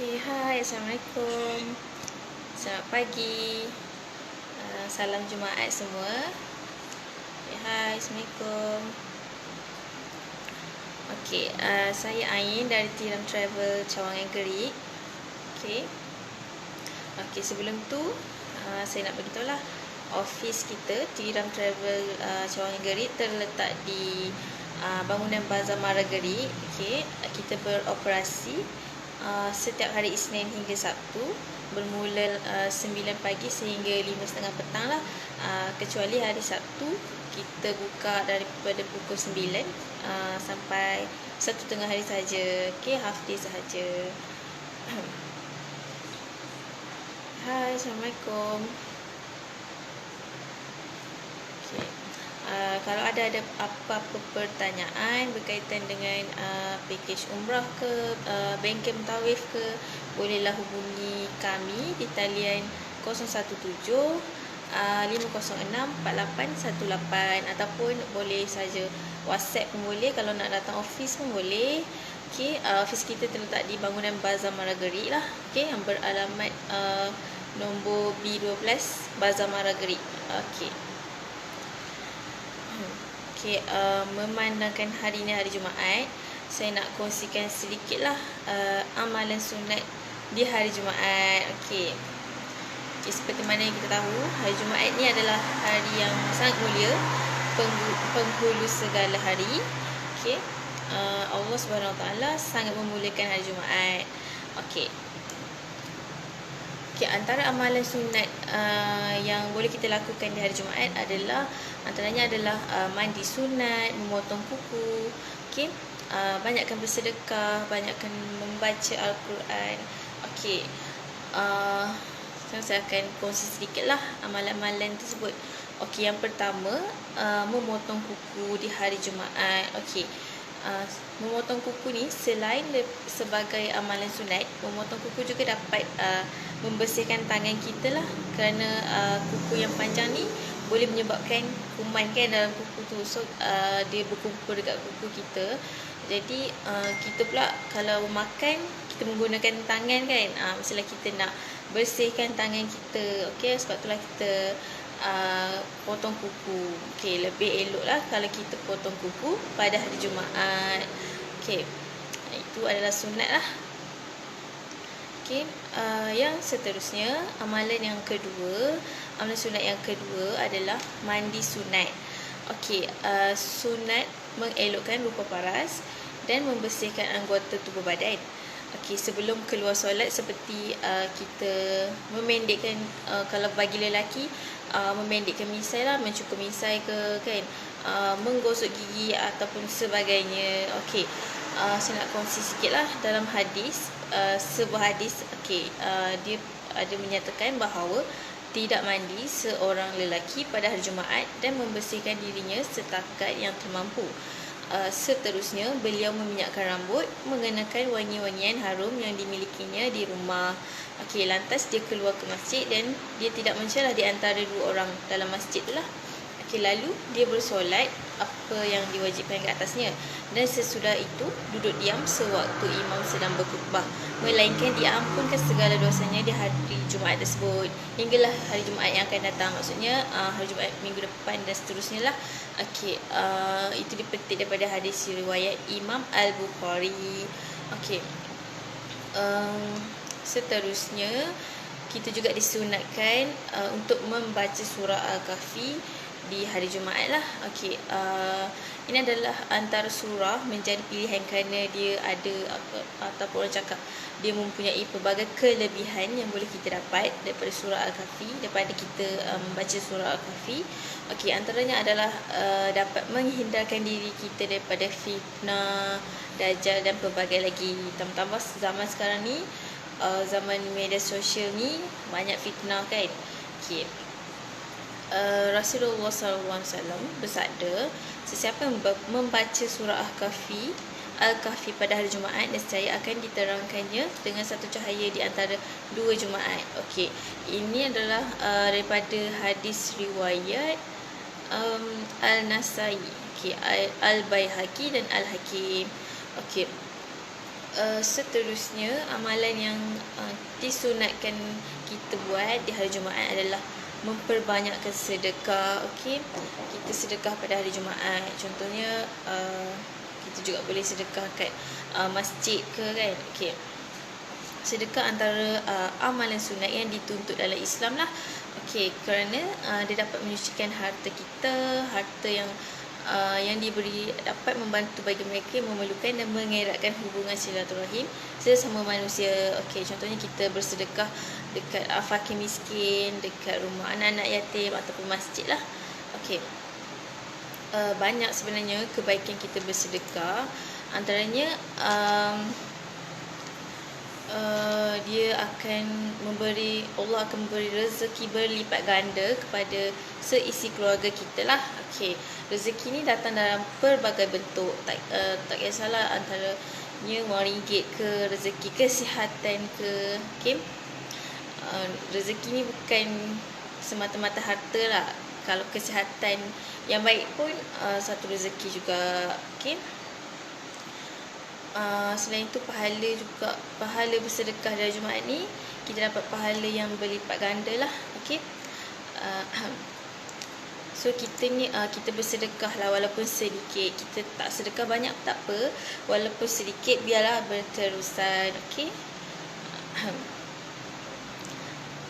Hai, Assalamualaikum. Selamat pagi. Salam Jumaat semua. Hai, Assalamualaikum. Saya Ain dari Tiram Travel Cawangan Gerik. Sebelum tu saya nak beritahu lah, office kita Tiram Travel Cawangan Gerik terletak di bangunan Bazar Mara Gerik. Kita beroperasi setiap hari Isnin hingga Sabtu, bermula 9 pagi sehingga 5:30 petang lah. Kecuali hari Sabtu kita buka daripada pukul 9 sampai 1 tengah hari saja. Half day sahaja. Hai, Assalamualaikum. Kalau ada apa-apa pertanyaan berkaitan dengan pakej umrah ke, bengkel mentawif ke, bolehlah hubungi kami di talian 017 506 4818 ataupun boleh saja WhatsApp pun boleh. Kalau nak datang office pun boleh. Office kita terletak di bangunan Bazar Mara Gerik lah. Yang beralamat nombor B12 Bazar Mara Gerik. Memandangkan hari ni hari Jumaat, saya nak kongsikan sedikit lah amalan sunat di hari Jumaat. Seperti mana yang kita tahu, hari Jumaat ni adalah hari yang sangat mulia, penghulu segala hari. Allah SWT sangat memuliakan hari Jumaat. Antara amalan sunat yang boleh kita lakukan di hari Jumaat adalah, antaranya adalah mandi sunat, memotong kuku, banyakkan bersedekah, banyakkan membaca Al-Quran. Saya akan kongsi sedikit lah amalan-amalan tersebut. Yang pertama, memotong kuku di hari Jumaat. Memotong kuku ni selain sebagai amalan sunat, memotong kuku juga dapat membersihkan tangan kita lah, kerana kuku yang panjang ni boleh menyebabkan kuman dalam kuku tu. So dia berkumpul dekat kuku kita. Jadi kita pula kalau makan, kita menggunakan tangan misalnya kita nak bersihkan tangan kita. Sebab itulah kita potong kuku. Lebih elok lah kalau kita potong kuku pada hari Jumaat. Itu adalah sunat lah. Yang seterusnya, amalan sunat yang kedua adalah mandi sunat. Sunat mengelokkan rupa paras dan membersihkan anggota tubuh badan. Sebelum keluar solat, seperti kita memendekkan, kalau bagi lelaki, memendekkan misai lah, mencukur misai ke, menggosok gigi ataupun sebagainya. Saya nak kongsi sikit lah dalam hadis, sebuah hadis. Dia ada menyatakan bahawa tidak mandi seorang lelaki pada hari Jumaat dan membersihkan dirinya setakat yang termampu. Seterusnya, beliau meminyakkan rambut, mengenakan wangi-wangian harum yang dimilikinya di rumah. Lantas dia keluar ke masjid dan dia tidak mencelah di antara dua orang dalam masjid itulah. Lalu dia bersolat apa yang diwajibkan ke atasnya, dan sesudah itu duduk diam sewaktu imam sedang berkhutbah, melainkan diampunkan segala dosanya di hari Jumaat tersebut hinggalah hari Jumaat yang akan datang. Maksudnya hari Jumaat minggu depan dan seterusnya lah. Itu dipetik daripada hadis riwayat Imam Al-Bukhari. Seterusnya, kita juga disunatkan untuk membaca surah Al-Kahfi di hari Jumaat lah. Ini adalah antara surah menjadi pilihan kerana dia ada ataupun orang cakap dia mempunyai pelbagai kelebihan yang boleh kita dapat daripada surah Al-Kahfi, daripada kita membaca surah Al-Kahfi. Antaranya adalah dapat menghindarkan diri kita daripada fitnah, dajjal dan pelbagai lagi. Tambah-tambah zaman sekarang ni, zaman media sosial ni, banyak fitnah Rasulullah SAW bersabda, sesiapa yang membaca surah Al-Kahfi pada hari Jumaat, nescaya akan diterangkannya dengan satu cahaya di antara dua Jumaat. Ini adalah daripada hadis riwayat Al-Nasai, Al-Baihaqi dan Al-Hakim. Seterusnya, amalan yang disunatkan kita buat di hari Jumaat adalah memperbanyakkan sedekah. Okey, kita sedekah pada hari Jumaat. Contohnya kita juga boleh sedekah kat masjid ke kan. Okey, sedekah antara amalan sunat yang dituntut dalam Islam lah. Okey, kerana dia dapat menyucikan harta kita, harta yang diberi dapat membantu bagi mereka yang memerlukan dan mengeratkan hubungan silaturahim sesama manusia. Okey, contohnya kita bersedekah dekat fakir miskin, dekat rumah anak-anak yatim ataupun masjid lah. Okey, banyak sebenarnya kebaikan kita bersedekah. Antaranya dia akan memberi, Allah akan memberi rezeki berlipat ganda kepada seisi keluarga kita lah. Okey, rezeki ni datang dalam pelbagai bentuk. Tak kisahlah antaranya wang ringgit ke, rezeki kesihatan ke. Okey, rezeki ni bukan semata-mata harta lah. Kalau kesihatan yang baik pun satu rezeki juga. Okey, selain itu pahala bersedekah dari Jumaat ni kita dapat pahala yang berlipat ganda lah. Okey, so kita bersedekah lah walaupun sedikit. Kita tak sedekah banyak tak apa, walaupun sedikit biarlah berterusan. Okey.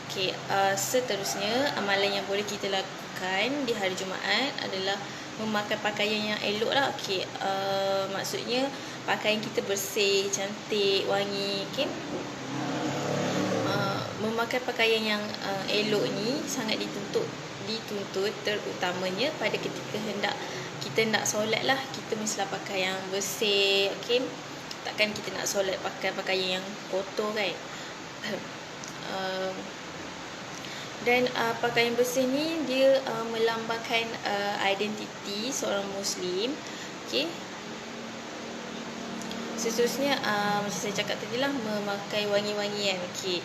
Okey, seterusnya amalan yang boleh kita lakukan di hari Jumaat adalah memakai pakaian yang elok lah. Okey, maksudnya pakaian kita bersih, cantik, wangi. Okey, memakai pakaian yang elok ni sangat dituntut terutamanya pada ketika kita nak solat lah. Kita mestilah pakai yang bersih. Okey, takkan kita nak solat pakai pakaian yang kotor kan. Dan pakaian bersih ni dia melambangkan identiti seorang Muslim. Okey, seterusnya macam saya cakap tadi lah, memakai wangi-wangian. Okey,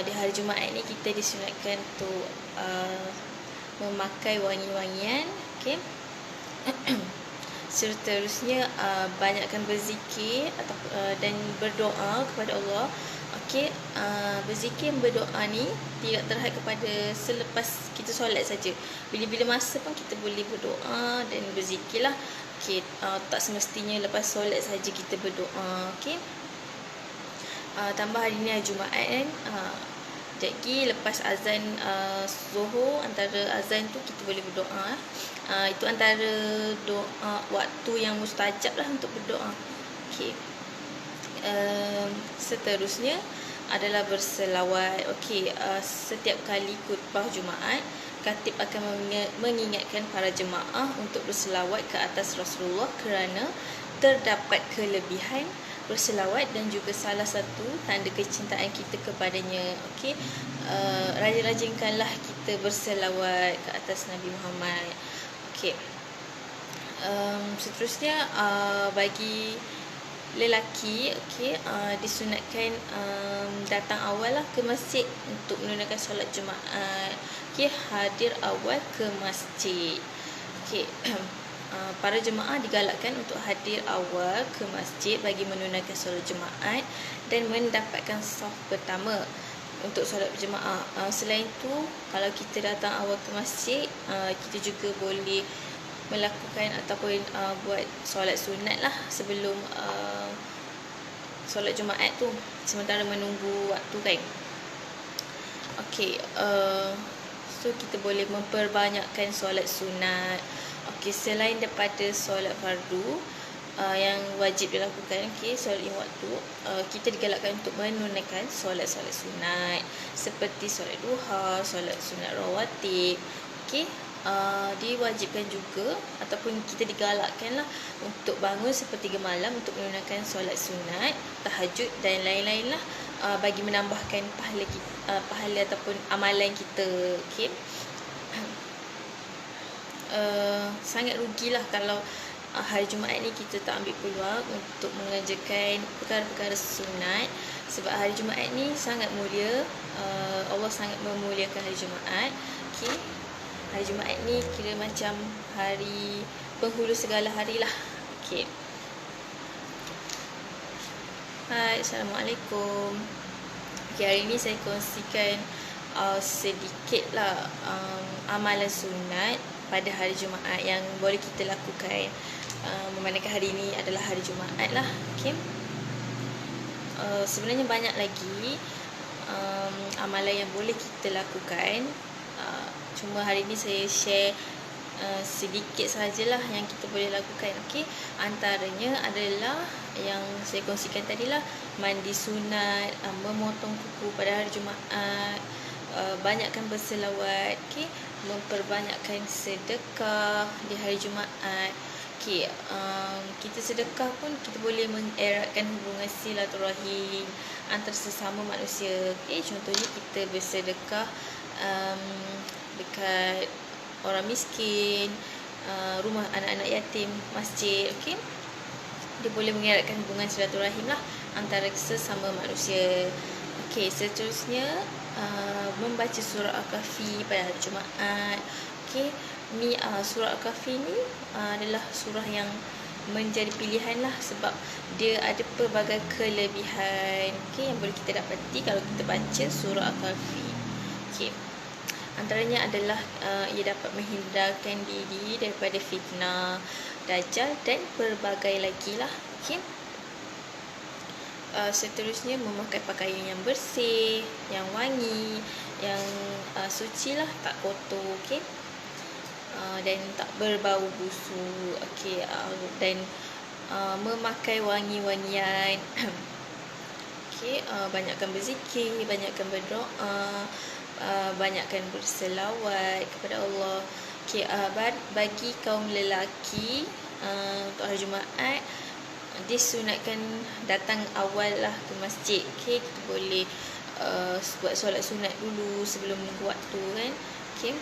di hari Jumaat ni kita disunatkan untuk memakai wangi-wangian. Okey, seterusnya banyakkan berzikir atau dan berdoa kepada Allah. Okey, berzikir, berdoa ni tidak terhad kepada selepas kita solat saja. Bila-bila masa pun kita boleh berdoa dan berzikir lah. Okey, tak semestinya lepas solat saja kita berdoa. Okey, tambah hari ni hari Jumaat kan. Jadi lepas azan Zuhur, antara azan tu kita boleh berdoa. Itu antara doa waktu yang mustajab lah untuk berdoa. Okey, seterusnya adalah berselawat. Okey, setiap kali khutbah Jumaat, khatib akan mengingatkan para jemaah untuk berselawat ke atas Rasulullah kerana terdapat kelebihan berselawat dan juga salah satu tanda kecintaan kita kepadanya. Okey, rajin-rajinkanlah kita berselawat ke atas Nabi Muhammad. Okey, seterusnya bagi lelaki, okey, disunatkan datang awal lah ke masjid untuk menunaikan solat Jumaat. Okey, hadir awal ke masjid. Okey, para jemaah digalakkan untuk hadir awal ke masjid bagi menunaikan solat Jumaat dan mendapatkan saf pertama untuk solat berjemaah. Selain itu, kalau kita datang awal ke masjid, kita juga boleh melakukan ataupun buat solat sunat lah sebelum solat Jumaat tu, sementara menunggu waktu kan. Okey, so kita boleh memperbanyakkan solat sunat. Okey, selain daripada solat fardu yang wajib dilakukan, okey, solat lima waktu, kita digalakkan untuk menunaikan solat-solat sunat seperti solat duha, solat sunat rawatib. Okey, diwajibkan juga ataupun kita digalakkan lah untuk bangun sepertiga malam untuk menunaikan solat sunat, tahajud dan lain-lain lah, bagi menambahkan pahala ataupun amalan kita. Okey, sangat rugilah kalau hari Jumaat ni kita tak ambil peluang untuk mengerjakan perkara-perkara sunat, sebab hari Jumaat ni sangat mulia. Allah sangat memuliakan hari Jumaat. Okey, hari Jumaat ni kira macam hari penghulu segala hari lah. Okey, Hai, Assalamualaikum. Okay, hari ni saya kongsikan sedikit lah amalan sunat pada hari Jumaat yang boleh kita lakukan. Memandangkan hari ini adalah hari Jumaat lah. Okay. Sebenarnya banyak lagi amalan yang boleh kita lakukan. Cuma hari ni saya share sedikit sahajalah yang kita boleh lakukan. Okey, antaranya adalah yang saya kongsikan tadilah, mandi sunat, memotong kuku pada hari Jumaat, banyakkan berselawat, okey, memperbanyakkan sedekah di hari Jumaat. Okey, kita sedekah pun kita boleh mengeratkan hubungan silaturahim antara sesama manusia. Okey, contohnya kita bersedekah dekat orang miskin, rumah anak-anak yatim, masjid. Okey, dia boleh mengeratkan hubungan silaturahim lah antara sesama manusia. Okey, seterusnya membaca surah Al-Kahfi pada hari Jumaat. Okey, ni surah Al-Kahfi ni adalah surah yang menjadi pilihan lah sebab dia ada pelbagai kelebihan, okey, yang boleh kita dapati kalau kita baca surah Al-Kahfi. Okey, antaranya adalah ia dapat menghindarkan diri daripada fitnah, dajjal dan pelbagai lagi lah. Okay. Seterusnya memakai pakaian yang bersih, yang wangi, yang suci lah, tak kotor. Okay. Dan tak berbau busuk. Okay. Dan memakai wangi-wangian. Okay. Banyakkan berzikir, banyakkan berdoa, banyakkan berselawat kepada Allah. Okay, bagi kaum lelaki untuk hari Jumaat disunatkan datang awal lah ke masjid. Okay, kita boleh buat solat sunat dulu sebelum menunggu waktu kan. Okay,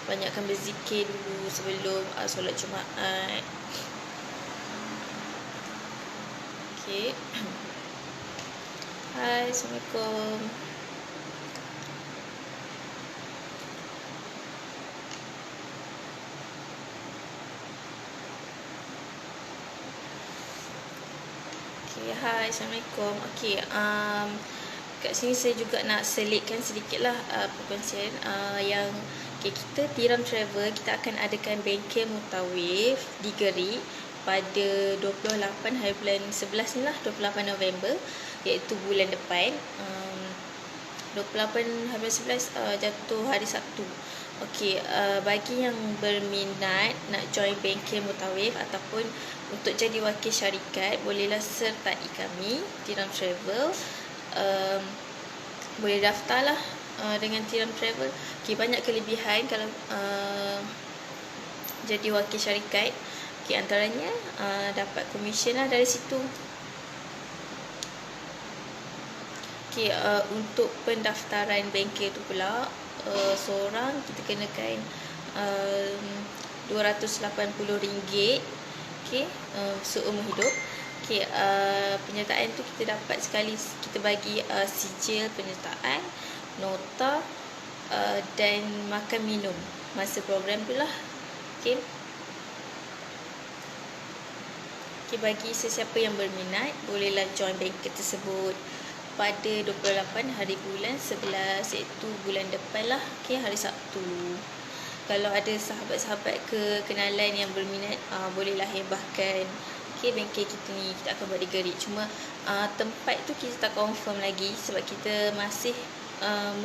banyakkan berzikir dulu sebelum solat Jumaat. Okay. Hai, Assalamualaikum. Hai, Assalamualaikum. Okey, kat sini saya juga nak selitkan sedikitlah perkongsian yang kita Tiram Travel, kita akan adakan bengkel Mutawif di Geri pada 28 hari bulan 11 ni lah, 28 November, iaitu bulan depan. 28 hari bulan 11 jatuh hari Sabtu. Okey, bagi yang berminat nak join bengkel Mutawif ataupun untuk jadi wakil syarikat, bolehlah sertai kami Tiram Travel. Boleh daftarlah dengan Tiram Travel. Okay, banyak kelebihan kalau jadi wakil syarikat. Okay, antaranya dapat komisen lah dari situ. Okay, untuk pendaftaran bengkel tu pula, seorang kita kenakan RM280. Okay, seumur hidup. Okay, penyertaan tu kita dapat sekali, kita bagi sijil penyertaan, nota dan makan minum masa program tu lah. Okay. Okay, bagi sesiapa yang berminat, bolehlah join bengkel tersebut pada 28 hari bulan 11, iaitu bulan depan lah. Okay, hari Sabtu. Kalau ada sahabat-sahabat kenalan yang berminat, bolehlah hebahkan. Okay, bengkel kita ni kita akan buat di Geri. Cuma tempat tu kita tak confirm lagi sebab kita masih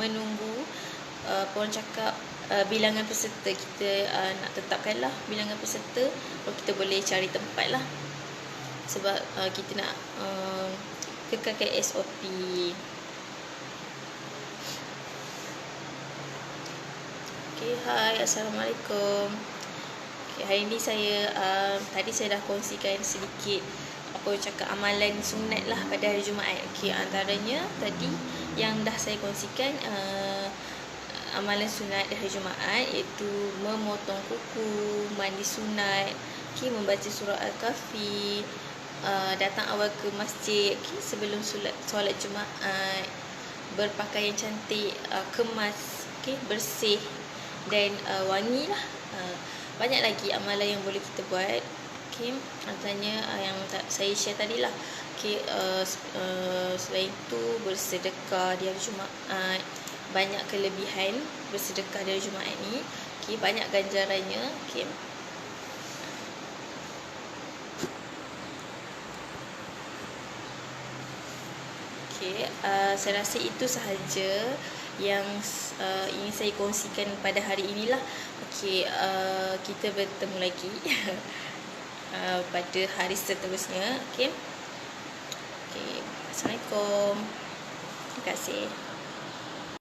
menunggu orang cakap bilangan peserta. Kita nak tetapkan lah bilangan peserta, kalau kita boleh cari tempat lah. Sebab kita nak kekalkan SOP. Okay, hai, Assalamualaikum. Okay, hari ni saya tadi saya dah kongsikan sedikit apa cakap amalan sunat lah pada hari Jumaat. Okay, antaranya tadi yang dah saya kongsikan amalan sunat di hari Jumaat, iaitu memotong kuku, mandi sunat, okay, membaca surah Al-Kahfi, datang awal ke masjid, okay, sebelum solat Jumaat, berpakaian cantik, kemas, okay, bersih dan wangi lah. Banyak lagi amalan yang boleh kita buat. Okay, antaranya yang saya share tadi lah. Okey, selain itu bersedekah di hari Jumaat, banyak kelebihan bersedekah di hari Jumaat ni. Okey, banyak ganjarannya. Okey. Okey, saya rasa itu sahaja yang ingin saya kongsikan pada hari inilah. Okey, kita bertemu lagi pada hari seterusnya. Okey. Okey, Assalamualaikum. Terima kasih.